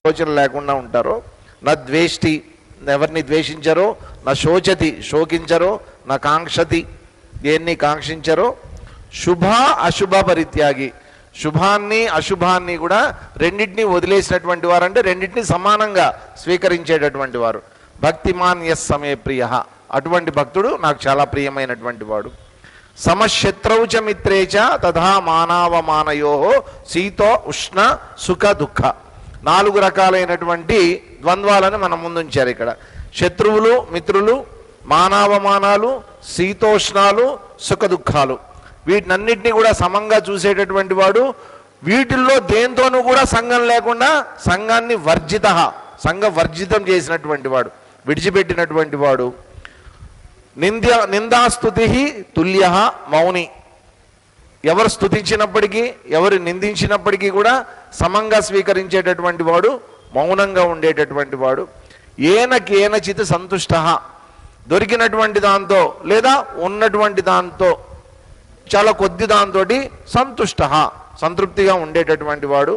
ఆలోచన లేకుండా ఉంటారో, నా ద్వేష్టి ఎవరిని ద్వేషించరో, నా శోచతి శోకించరో, నా కాంక్షతి దేన్ని కాంక్షించరో, శుభ అశుభ పరిత్యాగి శుభాన్ని అశుభాన్ని కూడా రెండింటినీ వదిలేసినటువంటి వారు, అంటే రెండింటినీ సమానంగా స్వీకరించేటటువంటి వారు. భక్తిమాన్ యస్ సమే ప్రియ, అటువంటి భక్తుడు నాకు చాలా ప్రియమైనటువంటి వాడు. సమశత్రౌచ మిత్రేచ తథా మానవమానయో శీతో ఉష్ణ సుఖ దుఃఖ, 4 రకాలైనటువంటి ద్వంద్వాలను మనం ముందుంచారు ఇక్కడ. శత్రువులు, మిత్రులు, మానవమానాలు, శీతోష్ణాలు, సుఖ దుఃఖాలు, వీటినన్నింటినీ కూడా సమంగా చూసేటటువంటి వాడు. వీటిల్లో దేంతోనూ కూడా సంఘం లేకుండా సంఘాన్ని సంఘ వర్జితం చేసినటువంటి వాడు, విడిచిపెట్టినటువంటి వాడు. నిందాస్తుతి తుల్య మౌని, ఎవరు స్తుతించినప్పటికీ ఎవరు నిందించినప్పటికీ కూడా సమంగా స్వీకరించేటటువంటి వాడు, మౌనంగా ఉండేటటువంటి వాడు. ఏనకేనచిత్ సంతుష్ట, దొరికినటువంటి దాంతో లేదా ఉన్నటువంటి దాంతో చాలా కొద్ది దాంతో సంతుష్ట సంతృప్తిగా ఉండేటటువంటి వాడు.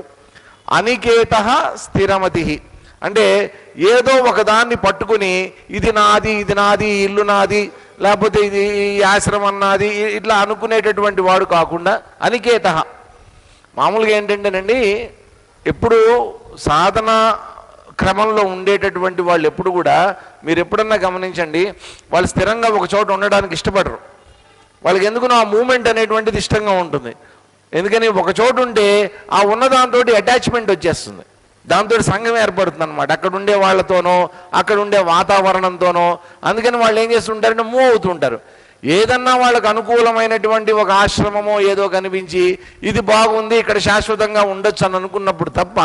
అనికేత స్థిరమతి, అంటే ఏదో ఒకదాన్ని పట్టుకుని ఇది నాది, ఇది నాది, ఇల్లు నాది, లేకపోతే ఇది ఈ ఆశ్రమం నాది, ఇట్లా అనుకునేటటువంటి వాడు కాకుండా అనికేత. మామూలుగా ఏంటంటేనండి, ఎప్పుడు సాధన క్రమంలో ఉండేటటువంటి వాళ్ళు ఎప్పుడు కూడా మీరు ఎప్పుడన్నా గమనించండి, వాళ్ళు స్థిరంగా ఒక చోట ఉండడానికి ఇష్టపడరు. వాళ్ళకి ఎందుకునో ఆ మూమెంట్ అనేటువంటిది ఇష్టంగా ఉంటుంది. ఎందుకని ఒక చోటు ఉంటే ఆ ఉన్నదాంతో అటాచ్మెంట్ వచ్చేస్తుంది, దాంతో సంఘం ఏర్పడుతుంది అనమాట, అక్కడ ఉండే వాళ్ళతోనో అక్కడ ఉండే వాతావరణంతోనో. అందుకని వాళ్ళు ఏం చేస్తుంటారంటే మూవ్ అవుతుంటారు. ఏదన్నా వాళ్ళకు అనుకూలమైనటువంటి ఒక ఆశ్రమమో ఏదో కనిపించి ఇది బాగుంది, ఇక్కడ శాశ్వతంగా ఉండొచ్చు అని అనుకున్నప్పుడు తప్ప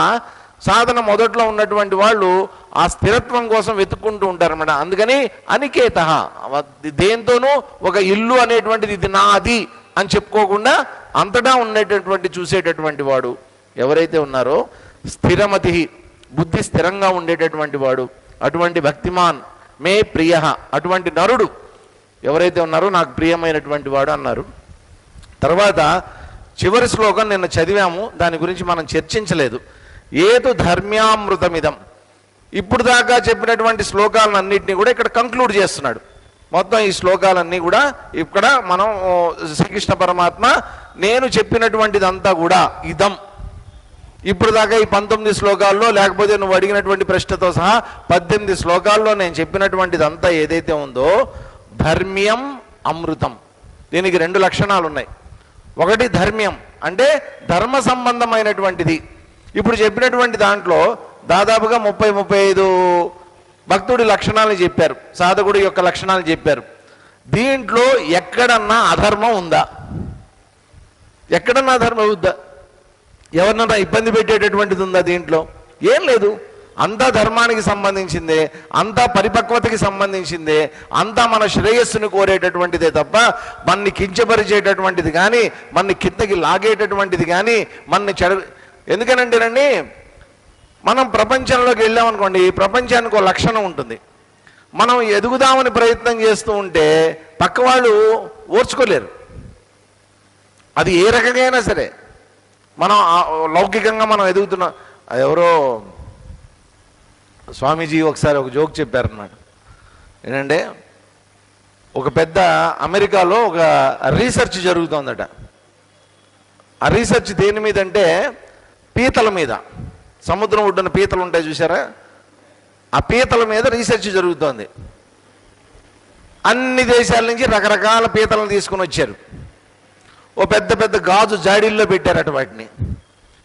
సాధన మొదట్లో ఉన్నటువంటి వాళ్ళు ఆ స్థిరత్వం కోసం వెతుక్కుంటూ ఉంటారన్నమాట. అందుకని అనికేత, దేంతోనూ ఒక ఇల్లు అనేటువంటిది ఇది నాది అని చెప్పుకోకుండా అంతటా ఉండేటటువంటి చూసేటటువంటి వాడు ఎవరైతే ఉన్నారో, స్థిరమతి, బుద్ధి స్థిరంగా ఉండేటటువంటి వాడు, అటువంటి భక్తిమాన్ మే ప్రియ, అటువంటి నరుడు ఎవరైతే ఉన్నారో నాకు ప్రియమైనటువంటి వాడు అన్నారు. తర్వాత చివరి శ్లోకం నిన్న చదివాము, దాని గురించి మనం చర్చించలేదు. ఏదు ధర్మ్యామృతమిదం, ఇప్పుడు దాకా చెప్పినటువంటి శ్లోకాలన్నింటినీ కూడా ఇక్కడ కంక్లూడ్ చేస్తున్నాడు. మొత్తం ఈ శ్లోకాలన్నీ కూడా ఇక్కడ మనం శ్రీకృష్ణ పరమాత్మ నేను చెప్పినటువంటిదంతా కూడా ఇదం, ఇప్పుడు దాకా ఈ 19 శ్లోకాల్లో, లేకపోతే నువ్వు అడిగినటువంటి ప్రశ్నతో సహా 18 శ్లోకాల్లో నేను చెప్పినటువంటిదంతా ఏదైతే ఉందో ధర్మ్యం అమృతం. దీనికి 2 లక్షణాలు ఉన్నాయి. ఒకటి ధర్మ్యం, అంటే ధర్మ సంబంధమైనటువంటిది. ఇప్పుడు చెప్పినటువంటి దాంట్లో దాదాపుగా 30-35 భక్తుడి లక్షణాలు చెప్పారు, సాధకుడి యొక్క లక్షణాలు చెప్పారు. దీంట్లో ఎక్కడన్నా అధర్మం ఉందా? ఎక్కడన్నా అధర్మం ఉందా? ఎవరినన్నా ఇబ్బంది పెట్టేటటువంటిది ఉందా? దీంట్లో ఏం లేదు. అంతా ధర్మానికి సంబంధించిందే, అంతా పరిపక్వతకి సంబంధించిందే, అంతా మన శ్రేయస్సును కోరేటటువంటిదే తప్ప మన్ని కించపరిచేటటువంటిది కానీ, మన్ని కిందకి లాగేటటువంటిది కానీ, మన్ని ఎందుకనంటేనండి, మనం ప్రపంచంలోకి వెళ్ళామనుకోండి, ప్రపంచానికి ఒక లక్షణం ఉంటుంది. మనం ఎదుగుదామని ప్రయత్నం చేస్తూ ఉంటే పక్క వాళ్ళు ఓర్చుకోలేరు. అది ఏ రకంగా సరే, మనం లౌకికంగా మనం ఎదుగుతున్నాం. ఎవరో స్వామీజీ ఒకసారి ఒక జోక్ చెప్పారన్నమాట. ఏంటంటే, ఒక పెద్ద అమెరికాలో ఒక రీసెర్చ్ జరుగుతోందట. ఆ రీసెర్చ్ దేని మీద అంటే పీతల మీద, సముద్రం ఒడ్డున పీతలు ఉంటాయి చూసారా, ఆ పీతల మీద రీసెర్చ్ జరుగుతోంది. అన్ని దేశాల నుంచి రకరకాల పీతలను తీసుకుని వచ్చారు. ఓ పెద్ద పెద్ద గాజు జాడీల్లో పెట్టారట. వాటిని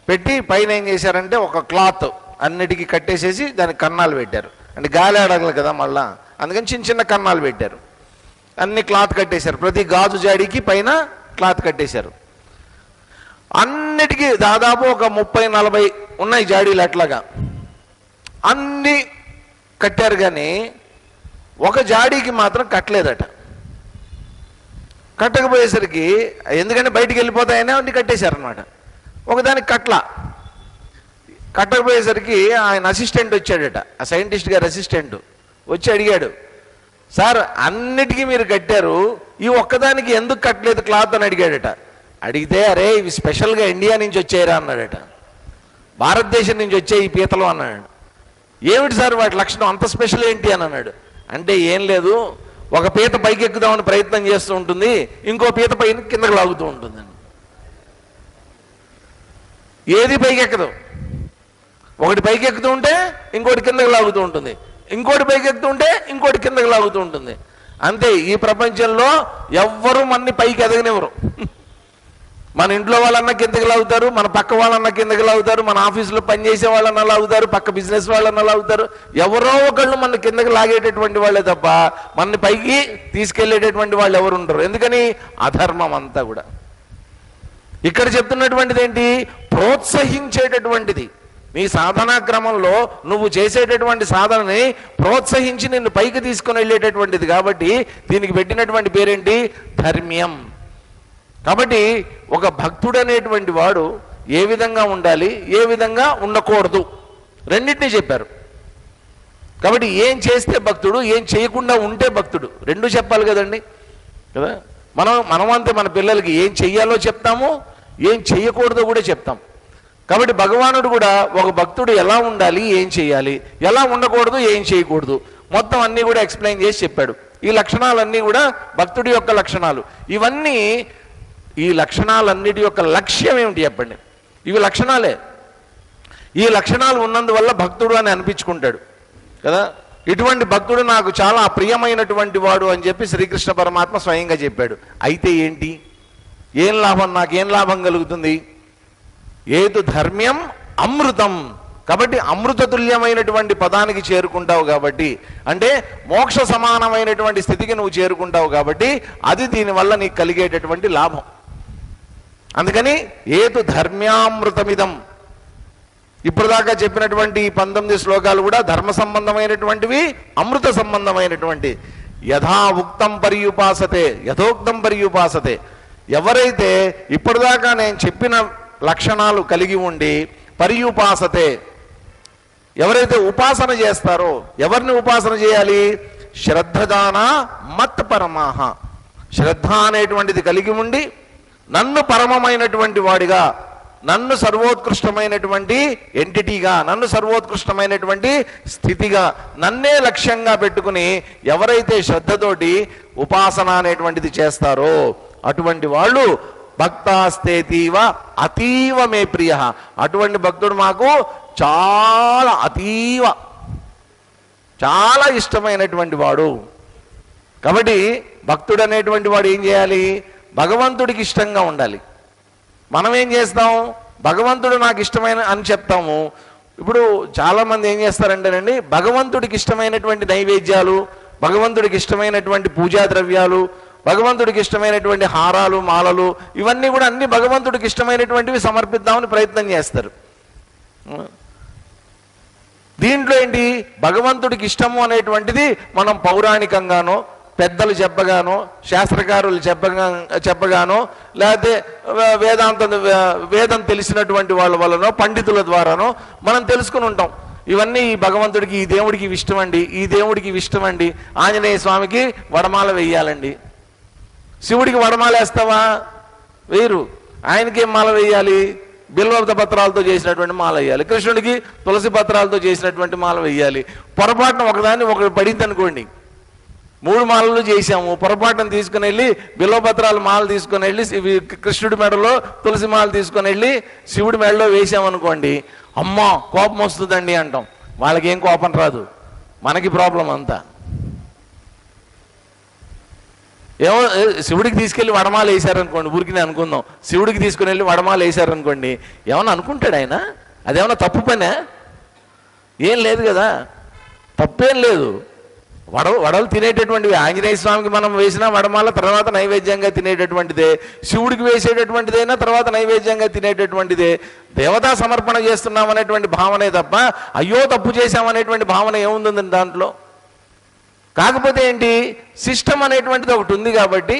పెట్టి పైన ఏం చేశారంటే ఒక క్లాత్ అన్నిటికీ కట్టేసేసి దానికి కన్నాలు పెట్టారు. అంటే గాలి ఆడగలరు కదా మళ్ళా, అందుకని చిన్న చిన్న కన్నాలు పెట్టారు. అన్ని క్లాత్ కట్టేశారు, ప్రతి గాజు జాడీకి పైన క్లాత్ కట్టేశారు. అన్నిటికీ దాదాపు ఒక 30-40 ఉన్నాయి జాడీలు. అట్లాగా అన్నీ కట్టారు, కానీ ఒక జాడీకి మాత్రం కట్టలేదట. కట్టకపోయేసరికి, ఎందుకంటే బయటికి వెళ్ళిపోతాయనే అన్ని కట్టేశారనమాట. ఒకదానికి కట్టకపోయేసరికి ఆయన అసిస్టెంట్ వచ్చాడట, ఆ సైంటిస్ట్ గారు అసిస్టెంట్ వచ్చి అడిగాడు, సార్ అన్నిటికీ మీరు కట్టారు, ఈ ఒక్కదానికి ఎందుకు కట్టలేదు క్లాత్ అని అడిగాడట. అడిగితే, అరే ఇవి స్పెషల్గా ఇండియా నుంచి వచ్చాయరా అన్నాడట, భారతదేశం నుంచి వచ్చాయి ఈ పీతలు అన్నాడు. ఏమిటి సార్ వాటి లక్షణం, అంత స్పెషల్ ఏంటి అని అన్నాడు. అంటే ఏం లేదు, ఒక పీత పైకి ఎక్కుదామని ప్రయత్నం చేస్తూ ఉంటుంది, ఇంకో పీత పైన కిందకు లాగుతూ ఉంటుందండి. ఏది పైకి ఎక్కదు, ఒకటి పైకి ఎక్కుతూ ఉంటే ఇంకోటి కిందకు లాగుతూ ఉంటుంది, ఇంకోటి పైకి ఎక్కుతూ ఉంటే ఇంకోటి కిందకు లాగుతూ ఉంటుంది. అంతే, ఈ ప్రపంచంలో ఎవ్వరూ మనని పైకి ఎదగనివ్వరు. మన ఇంట్లో వాళ్ళన్నా కిందకి లాగుతారు, మన పక్క వాళ్ళన్నా కిందకి లాగుతారు, మన ఆఫీసులో పనిచేసే వాళ్ళన్నా లాగుతారు, పక్క బిజినెస్ వాళ్ళన్నా లాగుతారు. ఎవరో ఒకళ్ళు మన కిందకి లాగేటటువంటి వాళ్ళే తప్ప మనని పైకి తీసుకెళ్లేటటువంటి వాళ్ళు ఎవరు ఉండరు. ఎందుకని? అధర్మం అంతా కూడా. ఇక్కడ చెప్తున్నటువంటిది ఏంటి? ప్రోత్సహించేటటువంటిది. నీ సాధనా క్రమంలో నువ్వు చేసేటటువంటి సాధనని ప్రోత్సహించి నిన్ను పైకి తీసుకుని వెళ్ళేటటువంటిది. కాబట్టి దీనికి పెట్టినటువంటి పేరేంటి? ధర్మ్యం. కాబట్టి ఒక భక్తుడు అనేటువంటి వాడు ఏ విధంగా ఉండాలి, ఏ విధంగా ఉండకూడదు, రెండింటినీ చెప్పారు. కాబట్టి ఏం చేస్తే భక్తుడు, ఏం చేయకుండా ఉంటే భక్తుడు, రెండు చెప్పాలి కదండి కదా. మనమంతే మన పిల్లలకి ఏం చెయ్యాలో చెప్తాము, ఏం చెయ్యకూడదో కూడా చెప్తాం. కాబట్టి భగవానుడు కూడా ఒక భక్తుడు ఎలా ఉండాలి, ఏం చేయాలి, ఎలా ఉండకూడదు, ఏం చేయకూడదు, మొత్తం అన్నీ కూడా ఎక్స్ప్లెయిన్ చేసి చెప్పాడు. ఈ లక్షణాలన్నీ కూడా భక్తుడి యొక్క లక్షణాలు. ఇవన్నీ, ఈ లక్షణాలన్నిటి యొక్క లక్ష్యం ఏమిటి చెప్పండి? ఇవి లక్షణాలే. ఈ లక్షణాలు ఉన్నందువల్ల భక్తుడు అని అనిపించుకుంటాడు కదా. ఇటువంటి భక్తుడు నాకు చాలా ప్రియమైనటువంటి వాడు అని చెప్పి శ్రీకృష్ణ పరమాత్మ స్వయంగా చెప్పాడు. అయితే ఏంటి, ఏం లాభం, నాకేం లాభం కలుగుతుంది? ఏదు ధర్మ్యం అమృతం. కాబట్టి అమృత తుల్యమైనటువంటి పదానికి చేరుకుంటావు కాబట్టి, అంటే మోక్ష సమానమైనటువంటి స్థితికి నువ్వు చేరుకుంటావు కాబట్టి అది దీనివల్ల నీకు కలిగేటటువంటి లాభం. అందుకని ఏదు ధర్మ్యామృతమిదం. ఇప్పుడు దాకా చెప్పినటువంటి 19 శ్లోకాలు కూడా ధర్మ సంబంధమైనటువంటివి, అమృత సంబంధమైనటువంటి. యథా ఉక్తం పర్యుపాసతే యథోక్తం పర్యుపాసతే. ఎవరైతే ఇప్పటిదాకా నేను చెప్పిన లక్షణాలు కలిగి ఉండి పర్యుపాసతే, ఎవరైతే ఉపాసన చేస్తారో, ఎవరిని ఉపాసన చేయాలి? శ్రద్ధదాన మత్ పరమాహ. శ్రద్ధ అనేటువంటిది కలిగి ఉండి నన్ను పరమమైనటువంటి వాడిగా, నన్ను సర్వోత్కృష్టమైనటువంటి ఎంటిటీగా, నన్ను సర్వోత్కృష్టమైనటువంటి స్థితిగా, నన్నే లక్ష్యంగా పెట్టుకుని ఎవరైతే శ్రద్ధతోటి ఉపాసన అనేటువంటిది చేస్తారో అటువంటి వాళ్ళు భక్తాస్తేతీవ అతీవ మే ప్రియ. అటువంటి భక్తుడు మాకు చాలా అతీవ, చాలా ఇష్టమైనటువంటి వాడు. కాబట్టి భక్తుడు అనేటువంటి వాడు ఏం చేయాలి? భగవంతుడికి ఇష్టంగా ఉండాలి. మనం ఏం చేస్తాం? భగవంతుడు నాకు ఇష్టమైన అని చెప్తాము. ఇప్పుడు చాలామంది ఏం చేస్తారంటేనండి, భగవంతుడికి ఇష్టమైనటువంటి నైవేద్యాలు, భగవంతుడికి ఇష్టమైనటువంటి పూజా ద్రవ్యాలు, భగవంతుడికి ఇష్టమైనటువంటి హారాలు, మాలలు, ఇవన్నీ కూడా అన్ని భగవంతుడికి ఇష్టమైనటువంటివి సమర్పిద్దామని ప్రయత్నం చేస్తారు. దీంట్లో ఏంటి? భగవంతుడికి ఇష్టము అనేటువంటిది మనం పౌరాణికంగానో, పెద్దలు చెప్పగానో, శాస్త్రకారులు చెప్పగానో, లేకపోతే వేదం తెలిసినటువంటి వాళ్ళ వల్లనో, పండితుల ద్వారానో మనం తెలుసుకుని ఉంటాం. ఇవన్నీ ఈ భగవంతుడికి, ఈ దేవుడికి ఇష్టం అండి, ఈ దేవుడికి ఇష్టం అండి. ఆంజనేయ స్వామికి వడమాల వేయాలండి. శివుడికి వడమాల వేస్తావా? వేరు. ఆయనకేం మాల వేయాలి? బిల్వ పత్రాలతో చేసినటువంటి మాల వేయాలి. కృష్ణుడికి తులసి పత్రాలతో చేసినటువంటి మాల వేయాలి. పొరపాటున ఒకదాన్ని ఒకటి పడింది అనుకోండి, 3 మాలలు చేశాము, పొరపాటును తీసుకుని వెళ్ళి బిల్వపత్రాల మాల తీసుకుని వెళ్ళి కృష్ణుడి మెడలో తులసి మాల తీసుకుని వెళ్ళి శివుడి మెడలో వేసామనుకోండి, అమ్మా కోపం వస్తుందండి అంటాం. వాళ్ళకి ఏం కోపం రాదు, మనకి ప్రాబ్లం అంతా. ఏమో శివుడికి తీసుకెళ్ళి వడమాల వేశారనుకోండి, ఊరికి నేను అనుకుందాం, శివుడికి తీసుకుని వెళ్ళి వడమాల వేశారనుకోండి, ఏమన్నా అనుకుంటాడు ఆయన? అదేమన్నా తప్పు పనే? ఏం లేదు కదా, తప్పేం లేదు. వడలు తినేటటువంటివి. ఆంజనేయ స్వామికి మనం వేసిన వడమాల తర్వాత నైవేద్యంగా తినేటటువంటిదే, శివుడికి వేసేటటువంటిదైనా తర్వాత నైవేద్యంగా తినేటటువంటిదే. దేవతా సమర్పణ చేస్తున్నాం అనేటువంటి భావనే తప్ప అయ్యో తప్పు చేశామనేటువంటి భావన ఏముంది దాంట్లో? కాకపోతే ఏంటి, సిస్టమ్ అనేటువంటిది ఒకటి ఉంది కాబట్టి,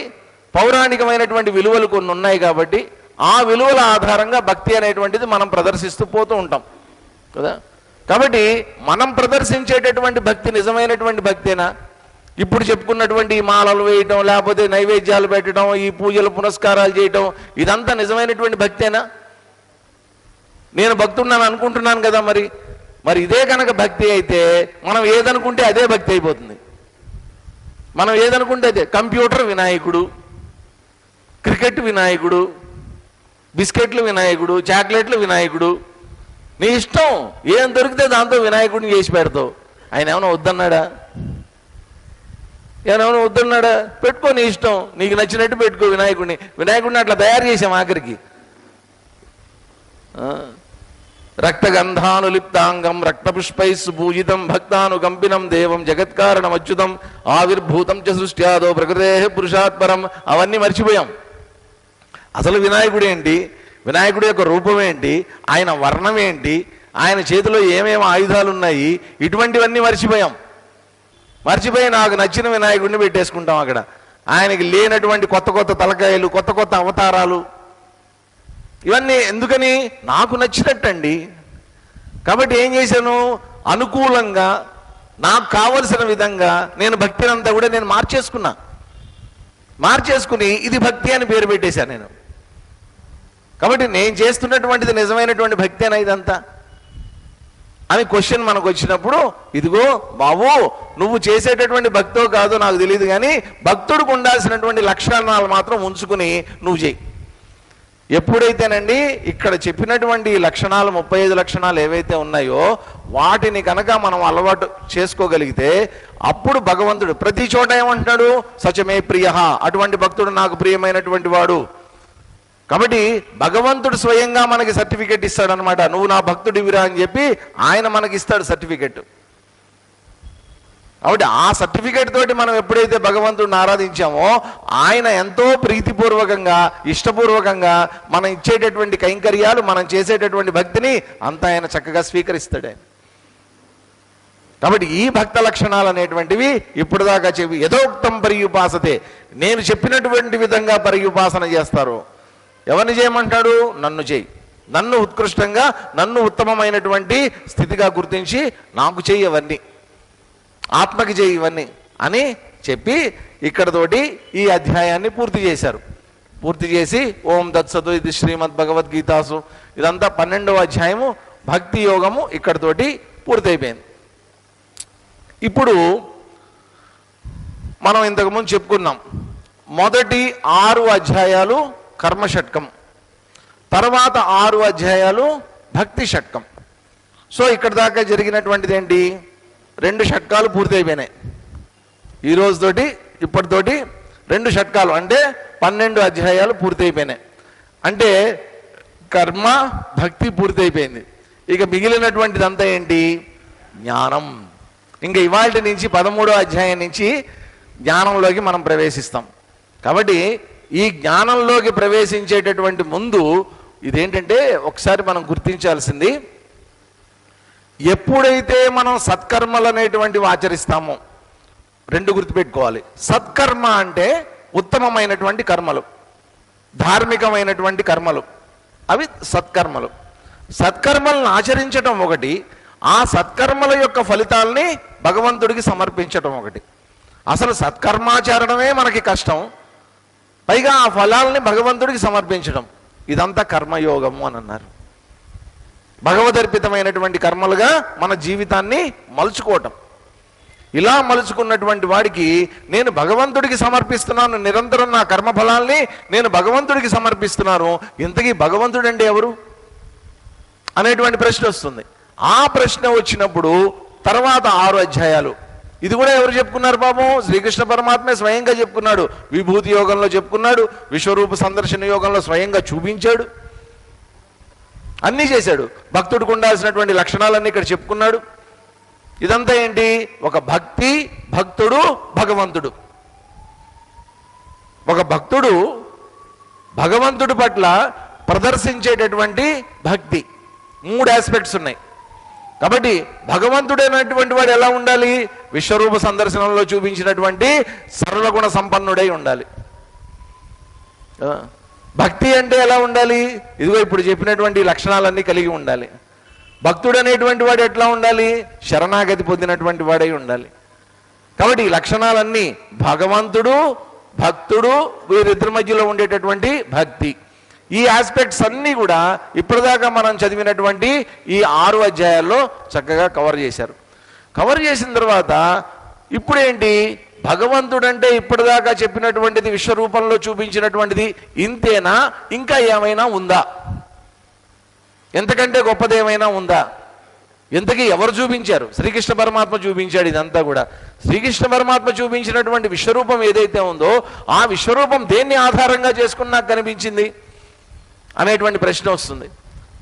పౌరాణికమైనటువంటి విలువలు కొన్ని ఉన్నాయి కాబట్టి, ఆ విలువల ఆధారంగా భక్తి అనేటువంటిది మనం ప్రదర్శిస్తూ పోతూ ఉంటాం కదా. కాబట్టి మనం ప్రదర్శించేటటువంటి భక్తి నిజమైనటువంటి భక్తేనా? ఇప్పుడు చెప్పుకున్నటువంటి ఈ మాలలు వేయటం, లేకపోతే నైవేద్యాలు పెట్టడం, ఈ పూజలు పునస్కారాలు చేయటం, ఇదంతా నిజమైనటువంటి భక్తేనా? నేను భక్తున్నాను అనుకుంటున్నాను కదా, మరి మరి ఇదే కనుక భక్తి అయితే మనం ఏదనుకుంటే అదే భక్తి అయిపోతుంది. మనం ఏదనుకుంటే అదే. కంప్యూటర్ వినాయకుడు, క్రికెట్ వినాయకుడు, బిస్కెట్లు వినాయకుడు, చాక్లెట్లు వినాయకుడు, నీ ఇష్టం. ఏం దొరికితే దాంతో వినాయకుడిని చేసి పెడతావు. ఆయన ఏమైనా వద్దన్నాడా? ఏమైనా వద్దన్నాడా? పెట్టుకో, నీ ఇష్టం, నీకు నచ్చినట్టు పెట్టుకో వినాయకుడిని. వినాయకుడిని అట్లా తయారు చేసాం ఆఖరికి. రక్తగంధానులిప్తాంగం రక్తపుష్పై పూజితం భక్తానుకంపినం దేవం జగత్కారణం అచ్యుతం ఆవిర్భూతం చ సృష్ట్యాదో ప్రకృతే పురుషాత్పరం. అవన్నీ మర్చిపోయాం. అసలు వినాయకుడు ఏంటి, వినాయకుడి యొక్క రూపం ఏంటి, ఆయన వర్ణం ఏంటి, ఆయన చేతిలో ఏమేమి ఆయుధాలు ఉన్నాయి, ఇటువంటివన్నీ మర్చిపోయాం. మర్చిపోయి నాకు నచ్చిన వినాయకుడిని పెట్టేసుకుంటాం అక్కడ. ఆయనకి లేనటువంటి కొత్త కొత్త తలకాయలు, కొత్త కొత్త అవతారాలు, ఇవన్నీ ఎందుకని? నాకు నచ్చినట్టండి. కాబట్టి ఏం చేశాను? అనుకూలంగా నాకు కావలసిన విధంగా నేను భక్తిని అంతా కూడా నేను మార్చేసుకుని ఇది భక్తి అని పేరు పెట్టేశాను నేను. కాబట్టి నేను చేస్తున్నటువంటిది నిజమైనటువంటి భక్తి అయినా ఇదంతా అని క్వశ్చన్ మనకు వచ్చినప్పుడు, ఇదిగో బాబు, నువ్వు చేసేటటువంటి భక్తో కాదో నాకు తెలియదు, కానీ భక్తుడికి ఉండాల్సినటువంటి లక్షణాలు మాత్రం ఉంచుకుని నువ్వు చేయి. ఎప్పుడైతేనండి ఇక్కడ చెప్పినటువంటి లక్షణాలు 35 లక్షణాలు ఏవైతే ఉన్నాయో వాటిని కనుక మనం అలవాటు చేసుకోగలిగితే అప్పుడు భగవంతుడు ప్రతి చోట ఏమంటున్నాడు? సచమే ప్రియ, అటువంటి భక్తుడు నాకు ప్రియమైనటువంటి వాడు. కాబట్టి భగవంతుడు స్వయంగా మనకి సర్టిఫికెట్ ఇస్తాడు అనమాట. నువ్వు నా భక్తుడివిరా అని చెప్పి ఆయన మనకి ఇస్తాడు సర్టిఫికెట్. కాబట్టి ఆ సర్టిఫికేట్ తోటి మనం ఎప్పుడైతే భగవంతుడిని ఆరాధించామో ఆయన ఎంతో ప్రీతిపూర్వకంగా, ఇష్టపూర్వకంగా మనం ఇచ్చేటటువంటి కైంకర్యాలు, మనం చేసేటటువంటి భక్తిని అంతా ఆయన చక్కగా స్వీకరిస్తాడు. కాబట్టి ఈ భక్త లక్షణాలు అనేటువంటివి ఇప్పుడు దాకా చెప్పి యథోక్తం పర్యుపాసతే, నేను చెప్పినటువంటి విధంగా పర్యుపాసన చేస్తారు. ఎవరిని చేయమంటాడు? నన్ను చేయి, నన్ను ఉత్కృష్టంగా, నన్ను ఉత్తమమైనటువంటి స్థితిగా గుర్తించి నాకు చేయి, అవన్నీ ఆత్మకి చేయి ఇవన్నీ అని చెప్పి ఇక్కడతోటి ఈ అధ్యాయాన్ని పూర్తి చేశారు. పూర్తి చేసి ఓం దత్సతు ఇది శ్రీమద్ భగవద్గీతాసు, ఇదంతా 12వ అధ్యాయము భక్తి యోగము ఇక్కడతోటి పూర్తయిపోయింది. ఇప్పుడు మనం ఇంతకుముందు చెప్పుకున్నాం, మొదటి 6 అధ్యాయాలు కర్మషట్కం, తర్వాత 6 అధ్యాయాలు భక్తి షట్కం. సో ఇక్కడ దాకా జరిగినటువంటిది ఏంటి? 2 షట్కాలు పూర్తయిపోయినాయి. ఈ రోజుతోటి ఇప్పటితోటి 2 షట్కాలు అంటే 12 అధ్యాయాలు పూర్తయిపోయినాయి. అంటే కర్మ భక్తి పూర్తయిపోయింది. ఇక మిగిలినటువంటిదంతా ఏంటి? జ్ఞానం. ఇంకా ఇవాళ నుంచి 13వ అధ్యాయం నుంచి జ్ఞానంలోకి మనం ప్రవేశిస్తాం. కాబట్టి ఈ జ్ఞానంలోకి ప్రవేశించేటటువంటి ముందు ఇదేంటంటే ఒకసారి మనం గుర్తించాల్సింది, ఎప్పుడైతే మనం సత్కర్మలు అనేటువంటివి ఆచరిస్తామో 2 గుర్తుపెట్టుకోవాలి. సత్కర్మ అంటే ఉత్తమమైనటువంటి కర్మలు, ధార్మికమైనటువంటి కర్మలు, అవి సత్కర్మలు. సత్కర్మలను ఆచరించటం ఒకటి, ఆ సత్కర్మల యొక్క ఫలితాలని భగవంతుడికి సమర్పించటం ఒకటి. అసలు సత్కర్మాచరణమే మనకి కష్టం, పైగా ఆ ఫలాలని భగవంతుడికి సమర్పించడం, ఇదంతా కర్మయోగము అని అన్నారు. భగవదర్పితమైనటువంటి కర్మలుగా మన జీవితాన్ని మలుచుకోవటం. ఇలా మలుచుకున్నటువంటి వాడికి నేను భగవంతుడికి సమర్పిస్తున్నాను, నిరంతరం నా కర్మఫలాల్ని నేను భగవంతుడికి సమర్పిస్తున్నాను, ఇంతకీ భగవంతుడు అంటే ఎవరు అనేటువంటి ప్రశ్న వస్తుంది. ఆ ప్రశ్న వచ్చినప్పుడు తర్వాత 6 అధ్యాయాలు, ఇది కూడా ఎవరు చెప్పుకున్నారు? పాపం శ్రీకృష్ణ పరమాత్మే స్వయంగా చెప్పుకున్నాడు. విభూతి యోగంలో చెప్పుకున్నాడు, విశ్వరూప సందర్శన యోగంలో స్వయంగా చూపించాడు, అన్నీ చేశాడు. భక్తుడికి ఉండాల్సినటువంటి లక్షణాలన్నీ ఇక్కడ చెప్పుకున్నాడు. ఇదంతా ఏంటి? ఒక భక్తి, భక్తుడు, భగవంతుడు. ఒక భక్తుడు భగవంతుడి పట్ల ప్రదర్శించేటటువంటి భక్తి 3 ఆస్పెక్ట్స్ ఉన్నాయి. కాబట్టి భగవంతుడైనటువంటి వాడు ఎలా ఉండాలి? విశ్వరూప సందర్శనంలో చూపించినటువంటి సర్వగుణ సంపన్నుడై ఉండాలి. భక్తి అంటే ఎలా ఉండాలి? ఇదిగో ఇప్పుడు చెప్పినటువంటి లక్షణాలన్నీ కలిగి ఉండాలి. భక్తుడు అనేటువంటి వాడు ఎట్లా ఉండాలి? శరణాగతి పొందినటువంటి వాడై ఉండాలి. కాబట్టి ఈ లక్షణాలన్నీ భగవంతుడు, భక్తుడు, వీరిద్దరి మధ్యలో ఉండేటటువంటి భక్తి, ఈ ఆస్పెక్ట్స్ అన్నీ కూడా ఇప్పటిదాకా మనం చదివినటువంటి ఈ 6 అధ్యాయాల్లో చక్కగా కవర్ చేశారు. కవర్ చేసిన తర్వాత ఇప్పుడేంటి, భగవంతుడంటే ఇప్పటిదాకా చెప్పినటువంటిది విశ్వరూపంలో చూపించినటువంటిది ఇంతేనా, ఇంకా ఏమైనా ఉందా, ఎంతకంటే గొప్పదేమైనా ఉందా? ఎంతకీ ఎవరు చూపించారు? శ్రీకృష్ణ పరమాత్మ చూపించాడు ఇదంతా కూడా. శ్రీకృష్ణ పరమాత్మ చూపించినటువంటి విశ్వరూపం ఏదైతే ఉందో ఆ విశ్వరూపం దేన్ని ఆధారంగా చేసుకుని నాకు కనిపించింది అనేటువంటి ప్రశ్న వస్తుంది.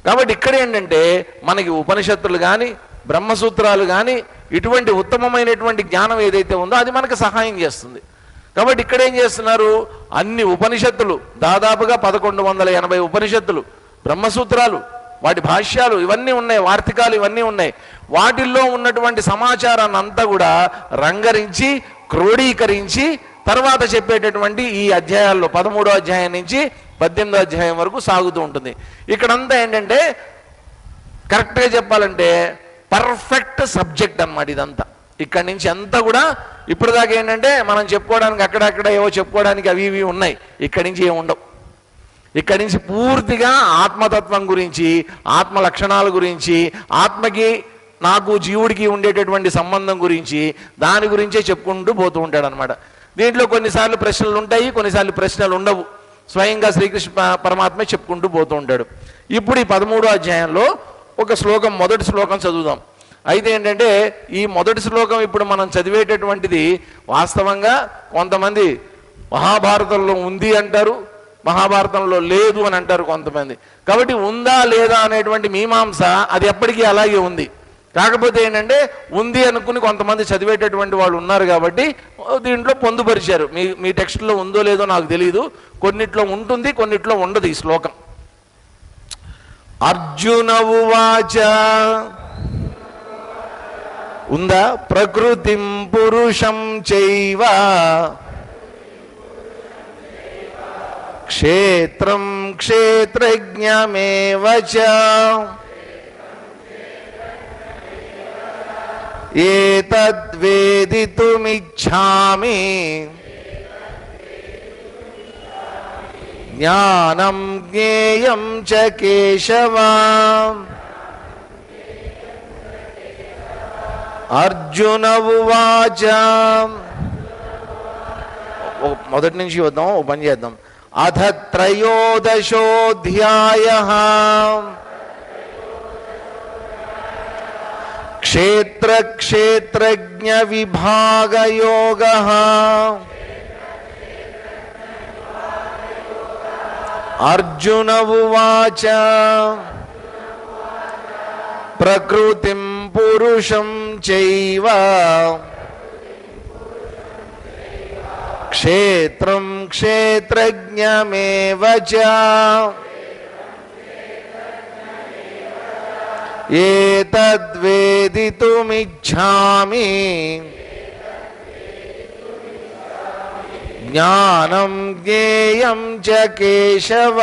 కాబట్టి ఇక్కడ ఏంటంటే మనకి ఉపనిషత్తులు కానీ బ్రహ్మసూత్రాలు కానీ ఇటువంటి ఉత్తమమైనటువంటి జ్ఞానం ఏదైతే ఉందో అది మనకు సహాయం చేస్తుంది. కాబట్టి ఇక్కడ ఏం చేస్తున్నారు, అన్ని ఉపనిషత్తులు దాదాపుగా 1180 ఉపనిషత్తులు, బ్రహ్మసూత్రాలు, వాటి భాష్యాలు ఇవన్నీ ఉన్నాయి, వార్తికాలు ఇవన్నీ ఉన్నాయి. వాటిల్లో ఉన్నటువంటి సమాచారాన్ని అంతా కూడా రంగరించి క్రోడీకరించి తర్వాత చెప్పేటటువంటి ఈ అధ్యాయాల్లో 13వ అధ్యాయం నుంచి 18వ అధ్యాయం వరకు సాగుతూ ఉంటుంది. ఇక్కడంతా ఏంటంటే కరెక్ట్గా చెప్పాలంటే పర్ఫెక్ట్ సబ్జెక్ట్ అన్నమాట ఇదంతా. ఇక్కడి నుంచి అంతా కూడా ఇప్పటిదాకా ఏంటంటే మనం చెప్పుకోవడానికి అక్కడక్కడ ఏవో చెప్పుకోవడానికి అవి ఇవి ఉన్నాయి, ఇక్కడి నుంచి ఏమి ఉండవు. ఇక్కడి నుంచి పూర్తిగా ఆత్మతత్వం గురించి, ఆత్మ లక్షణాల గురించి, ఆత్మకి నాకు జీవుడికి ఉండేటటువంటి సంబంధం గురించి, దాని గురించే చెప్పుకుంటూ పోతూ ఉంటాడు అనమాట. దీంట్లో కొన్నిసార్లు ప్రశ్నలు ఉంటాయి, కొన్నిసార్లు ప్రశ్నలు ఉండవు. స్వయంగా శ్రీకృష్ణ పరమాత్మ చెప్పుకుంటూ పోతూ ఉంటాడు. ఇప్పుడు ఈ 13వ అధ్యాయంలో ఒక శ్లోకం, మొదటి శ్లోకం చదువుదాం. అయితే ఏంటంటే ఈ మొదటి శ్లోకం ఇప్పుడు మనం చదివేటటువంటిది వాస్తవంగా కొంతమంది మహాభారతంలో ఉంది అంటారు, మహాభారతంలో లేదు అని అంటారు కొంతమంది. కాబట్టి ఉందా లేదా అనేటువంటి మీమాంస అది ఎప్పటికీ అలాగే ఉంది. కాకపోతే ఏంటంటే ఉంది అనుకుని కొంతమంది చదివేటటువంటి వాళ్ళు ఉన్నారు కాబట్టి దీంట్లో పొందుపరిచారు. మీ టెక్స్ట్లో ఉందో లేదో నాకు తెలియదు, కొన్నిట్లో ఉంటుంది కొన్నిట్లో ఉండదు ఈ శ్లోకం. అర్జున ఉవాచ ఉందా, ప్రకృతిం పురుషం చైవ క్షేత్రం క్షేత్రజ్ఞమేవ చ ఏతద్వేదితుమిచ్ఛామి జ్ఞానం జ్ఞేయం చ కేశవ. అర్జున ఉవాచ, మొదటి నుంచి వద్దాం, ఓ పని చేద్దాం. అథ త్రయోదశోऽధ్యాయః క్షేత్ర క్షేత్రజ్ఞ విభాగయోగః. అర్జున ఉవాచ ప్రకృతిం పురుషం చైవ క్షేత్రం క్షేత్రజ్ఞమేవ చ ఏతద్వేదితుమిచ్ఛామి జ్ఞానం జ్ఞేయం చ కేశవ.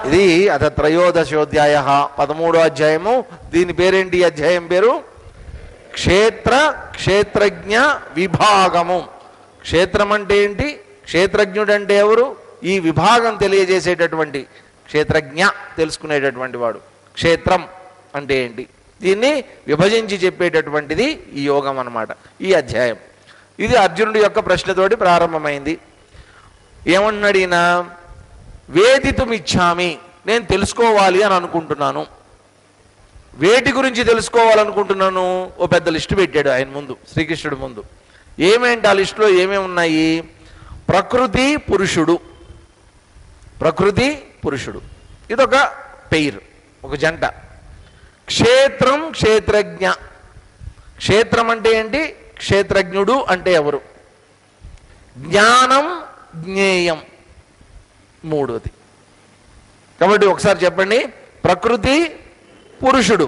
ఇది అథ త్రయోదశోధ్యాయ 13వ అధ్యాయము. దీని పేరేంటి? అధ్యాయం పేరు క్షేత్ర క్షేత్రజ్ఞ విభాగము. క్షేత్రం అంటే ఏంటి, క్షేత్రజ్ఞుడు అంటే ఎవరు, ఈ విభాగం తెలియజేసేటటువంటి క్షేత్రజ్ఞ తెలుసుకునేటటువంటి వాడు. క్షేత్రం అంటే ఏంటి, దీన్ని విభజించి చెప్పేటటువంటిది ఈ యోగం అన్నమాట ఈ అధ్యాయం. ఇది అర్జునుడి యొక్క ప్రశ్నతోటి ప్రారంభమైంది. ఏమన్నాడు ఈయన, వేదితుమిచ్ఛామి, నేను తెలుసుకోవాలి అని అనుకుంటున్నాను. వేటి గురించి తెలుసుకోవాలనుకుంటున్నాను? ఓ పెద్ద లిస్టు పెట్టాడు ఆయన ముందు, శ్రీకృష్ణుడి ముందు. ఏమేంటి ఆ లిస్టులో ఏమేమి ఉన్నాయి? ప్రకృతి పురుషుడు, ప్రకృతి పురుషుడు, ఇదొక పెయిర్, ఒక జంట. క్షేత్రం క్షేత్రజ్ఞ, క్షేత్రం అంటే ఏంటి, క్షేత్రజ్ఞుడు అంటే ఎవరు. జ్ఞానం జ్ఞేయం మూడోది. కాబట్టి ఒకసారి చెప్పండి, ప్రకృతి పురుషుడు,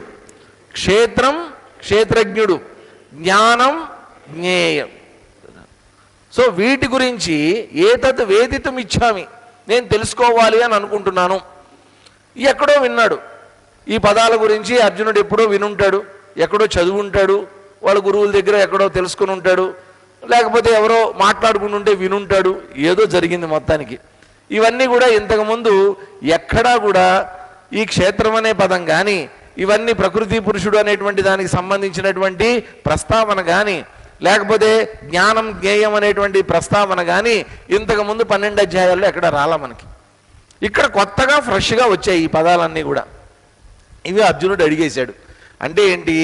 క్షేత్రం క్షేత్రజ్ఞుడు, జ్ఞానం జ్ఞేయం. సో వీటి గురించి ఏతత్ వేదితుమిచ్ఛామి, నేను తెలుసుకోవాలి అని అనుకుంటున్నాను. ఎక్కడో విన్నాడు ఈ పదాల గురించి, అర్జునుడు ఎప్పుడో వినుంటాడు, ఎక్కడో చదువుంటాడు, వాళ్ళ గురువుల దగ్గర ఎక్కడో తెలుసుకుని ఉంటాడు. లేకపోతే ఎవరో మాట్లాడుకుంటుంటే వినుంటాడు, ఏదో జరిగింది మొత్తానికి. ఇవన్నీ కూడా ఇంతకుముందు ఎక్కడా కూడా ఈ క్షేత్రం అనే పదం కానీ, ఇవన్నీ ప్రకృతి పురుషుడు అనేటువంటి దానికి సంబంధించినటువంటి ప్రస్తావన కానీ, లేకపోతే జ్ఞానం జ్ఞేయం అనేటువంటి ప్రస్తావన కానీ ఇంతకుముందు 12 అధ్యాయాల్లో ఎక్కడ రాలా మనకి. ఇక్కడ కొత్తగా ఫ్రెష్గా వచ్చాయి ఈ పదాలన్నీ కూడా. ఇవి అర్జునుడు అడిగేశాడు. అంటే ఏంటి,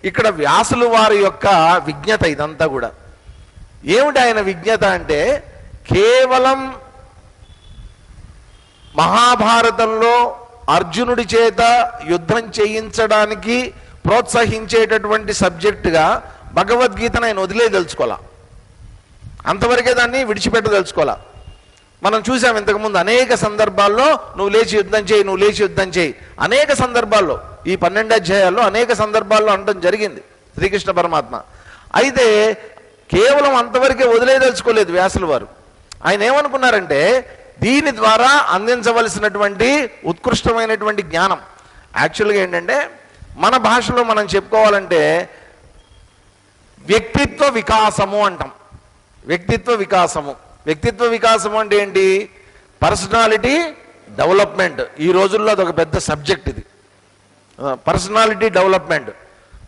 ఇక్కడ వ్యాసులు వారి యొక్క విజ్ఞత ఇదంతా కూడా. ఏమిటి ఆయన విజ్ఞత అంటే, కేవలం మహాభారతంలో అర్జునుడి చేత యుద్ధం చేయించడానికి ప్రోత్సహించేటటువంటి సబ్జెక్టుగా భగవద్గీతను ఆయన వదిలేదలుచుకోవాలా, అంతవరకే దాన్ని విడిచిపెట్టదలుచుకోవాలా. మనం చూసాం ఇంతకుముందు అనేక సందర్భాల్లో నువ్వు లేచి యుద్ధం చేయి, నువ్వు లేచి యుద్ధం చేయి, అనేక సందర్భాల్లో ఈ 12 అధ్యాయాల్లో అనేక సందర్భాల్లో అనడం జరిగింది శ్రీకృష్ణ పరమాత్మ. అయితే కేవలం అంతవరకే వదిలేదలుచుకోలేదు వ్యాసుల వారు. ఆయన ఏమనుకున్నారంటే, దీని ద్వారా అందించవలసినటువంటి ఉత్కృష్టమైనటువంటి జ్ఞానం, యాక్చువల్గా ఏంటంటే మన భాషలో మనం చెప్పుకోవాలంటే వ్యక్తిత్వ వికాసము అంటాం. వ్యక్తిత్వ వికాసము, వ్యక్తిత్వ వికాసము అంటే ఏంటి, పర్సనాలిటీ డెవలప్మెంట్. ఈ రోజుల్లో అదొక పెద్ద సబ్జెక్ట్ ఇది, పర్సనాలిటీ డెవలప్మెంట్.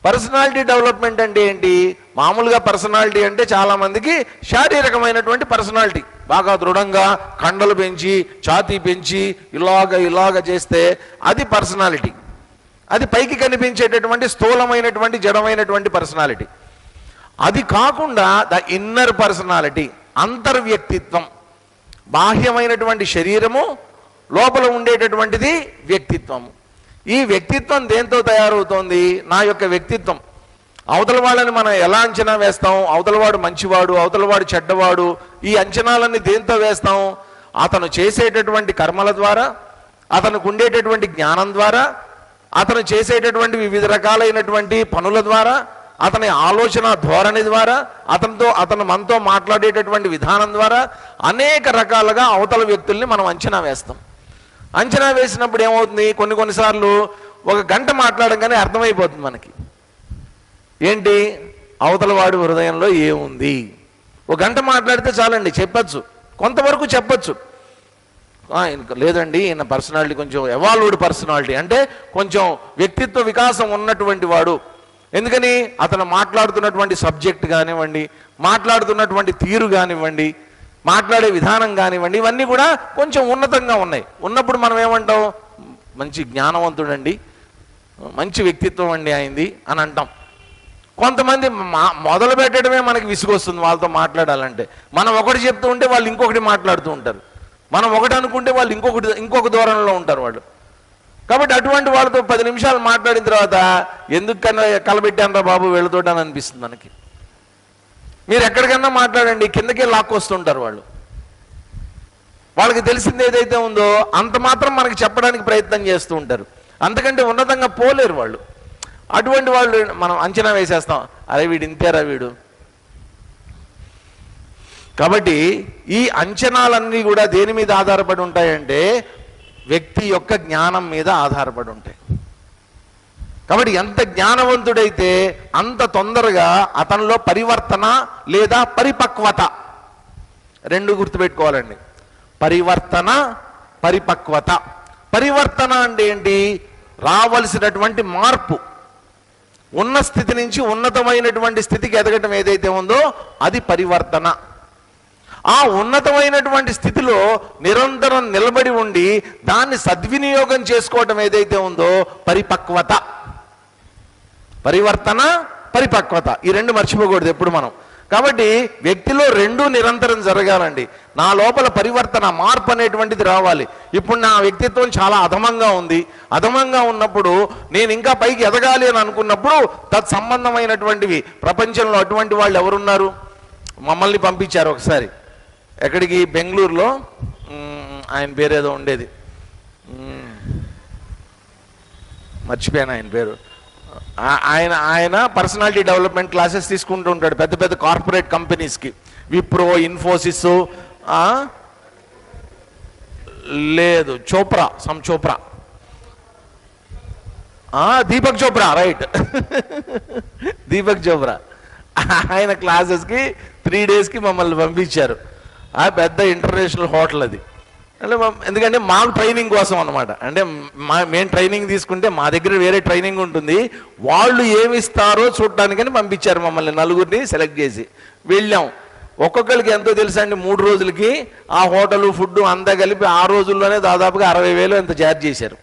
పర్సనాలిటీ డెవలప్మెంట్ అంటే ఏంటి, మామూలుగా పర్సనాలిటీ అంటే చాలామందికి శారీరకమైనటువంటి పర్సనాలిటీ, బాగా దృఢంగా కండలు పెంచి ఛాతీ పెంచి ఇలాగ చేస్తే అది పర్సనాలిటీ. అది పైకి కనిపించేటటువంటి స్థూలమైనటువంటి జడమైనటువంటి పర్సనాలిటీ. అది కాకుండా ద ఇన్నర్ పర్సనాలిటీ, అంతర్వ్యక్తిత్వం, బాహ్యమైనటువంటి శరీరము, లోపల ఉండేటటువంటిది వ్యక్తిత్వము. ఈ వ్యక్తిత్వం దేంతో తయారవుతోంది, నా యొక్క వ్యక్తిత్వం. అవతల వాళ్ళని మనం ఎలా అంచనా వేస్తాం, అవతలవాడు మంచివాడు, అవతలవాడు చెడ్డవాడు, ఈ అంచనాలన్నీ దేంతో వేస్తాం, అతను చేసేటటువంటి కర్మల ద్వారా, అతనికి ఉండేటటువంటి జ్ఞానం ద్వారా, అతను చేసేటటువంటి వివిధ రకాలైనటువంటి పనుల ద్వారా, అతని ఆలోచన ధోరణి ద్వారా, అతను మనతో మాట్లాడేటటువంటి విధానం ద్వారా అనేక రకాలుగా అవతల వ్యక్తుల్ని మనం అంచనా వేస్తాం. అంచనా వేసినప్పుడు ఏమవుతుంది, కొన్నిసార్లు ఒక గంట మాట్లాడంగానే అర్థమైపోతుంది మనకి, ఏంటి అవతల వాడి హృదయంలో ఏముంది. ఒక గంట మాట్లాడితే చాలండి, చెప్పచ్చు, కొంతవరకు చెప్పచ్చు. లేదండి ఈయన పర్సనాలిటీ కొంచెం ఎవాల్వ్డ్ పర్సనాలిటీ, అంటే కొంచెం వ్యక్తిత్వ వికాసం ఉన్నటువంటి వాడు. ఎందుకని, అతను మాట్లాడుతున్నటువంటి సబ్జెక్ట్ కానివ్వండి, మాట్లాడుతున్నటువంటి తీరు కానివ్వండి, మాట్లాడే విధానం కానివ్వండి, ఇవన్నీ కూడా కొంచెం ఉన్నతంగా ఉన్నాయి. ఉన్నప్పుడు మనం ఏమంటాం, మంచి జ్ఞానవంతుడండి, మంచి వ్యక్తిత్వం అండి అయింది అని అంటాం. కొంతమంది మొదలు పెట్టడమే మనకి విసుగొస్తుంది వాళ్ళతో మాట్లాడాలంటే. మనం ఒకటి చెప్తూ ఉంటే వాళ్ళు ఇంకొకటి మాట్లాడుతూ ఉంటారు, మనం ఒకటి అనుకుంటే వాళ్ళు ఇంకొక ధోరణిలో ఉంటారు వాళ్ళు. కాబట్టి అటువంటి వాళ్ళతో 10 నిమిషాలు మాట్లాడిన తర్వాత ఎందుకు కలబెట్టానరా బాబు వీళ్ళతోటి అని అనిపిస్తుంది మనకి. మీరు ఎక్కడికన్నా మాట్లాడండి, కిందకే లాక్కొస్తుంటారు వాళ్ళు. వాళ్ళకి తెలిసింది ఏదైతే ఉందో అంత మాత్రం మనకి చెప్పడానికి ప్రయత్నం చేస్తూ ఉంటారు, అంతకంటే ఉన్నతంగా పోలేరు వాళ్ళు. అటువంటి వాళ్ళు మనం అంచనా వేసేస్తాం, అరే వీడు ఇంతేరా వీడు. కాబట్టి ఈ అంచనాలన్నీ కూడా దేని మీద ఆధారపడి ఉంటాయంటే వ్యక్తి యొక్క జ్ఞానం మీద ఆధారపడి ఉంటాయి. కాబట్టి ఎంత జ్ఞానవంతుడైతే అంత తొందరగా అతనిలో పరివర్తన లేదా పరిపక్వత, రెండు గుర్తుపెట్టుకోవాలండి. పరివర్తన, పరిపక్వత. పరివర్తన అంటే ఏంటి, రావలసినటువంటి మార్పు, ఉన్న స్థితి నుంచి ఉన్నతమైనటువంటి స్థితికి ఎదగటం ఏదైతే ఉందో అది పరివర్తన. ఆ ఉన్నతమైనటువంటి స్థితిలో నిరంతరం నిలబడి ఉండి దాన్ని సద్వినియోగం చేసుకోవటం ఏదైతే ఉందో పరిపక్వత. పరివర్తన, పరిపక్వత, ఈ రెండు మర్చిపోకూడదు ఎప్పుడు మనం. కాబట్టి వ్యక్తిలో రెండూ నిరంతరం జరగాలండి. నా లోపల పరివర్తన, మార్పు అనేటువంటిది రావాలి. ఇప్పుడు నా వ్యక్తిత్వం చాలా అధమంగా ఉంది, అధమంగా ఉన్నప్పుడు నేను ఇంకా పైకి ఎదగాలి అని అనుకున్నప్పుడు తత్సంబంధమైనటువంటివి, ప్రపంచంలో అటువంటి వాళ్ళు ఎవరున్నారు, మమ్మల్ని పంపించారు ఒకసారి ఎక్కడికి, బెంగళూరులో ఆయన పేరేదో ఉండేది, మర్చిపోయాను ఆయన పేరు. ఆయన పర్సనాలిటీ డెవలప్మెంట్ క్లాసెస్ తీసుకుంటూ ఉంటాడు పెద్ద పెద్ద కార్పొరేట్ కంపెనీస్కి, విప్రో, ఇన్ఫోసిస్, లేదు చోప్రా, చోప్రా, దీపక్ చోప్రా, రైట్ దీపక్ చోప్రా. ఆయన క్లాసెస్కి 3 డేస్కి మమ్మల్ని పంపించారు. ఆ పెద్ద ఇంటర్నేషనల్ హోటల్ అది. అంటే ఎందుకంటే మాకు ట్రైనింగ్ కోసం అనమాట. అంటే మేము ట్రైనింగ్ తీసుకుంటే మా దగ్గర వేరే ట్రైనింగ్ ఉంటుంది, వాళ్ళు ఏమి ఇస్తారో చూడటానికని పంపించారు మమ్మల్ని. 4గురిని సెలెక్ట్ చేసి వెళ్ళాం. ఒక్కొక్కరికి ఎంతో తెలుసా అండి, 3 రోజులకి ఆ హోటలు ఫుడ్ అంతా కలిపి ఆ రోజుల్లోనే దాదాపుగా 60,000 ఎంత ఛార్జ్ చేశారు.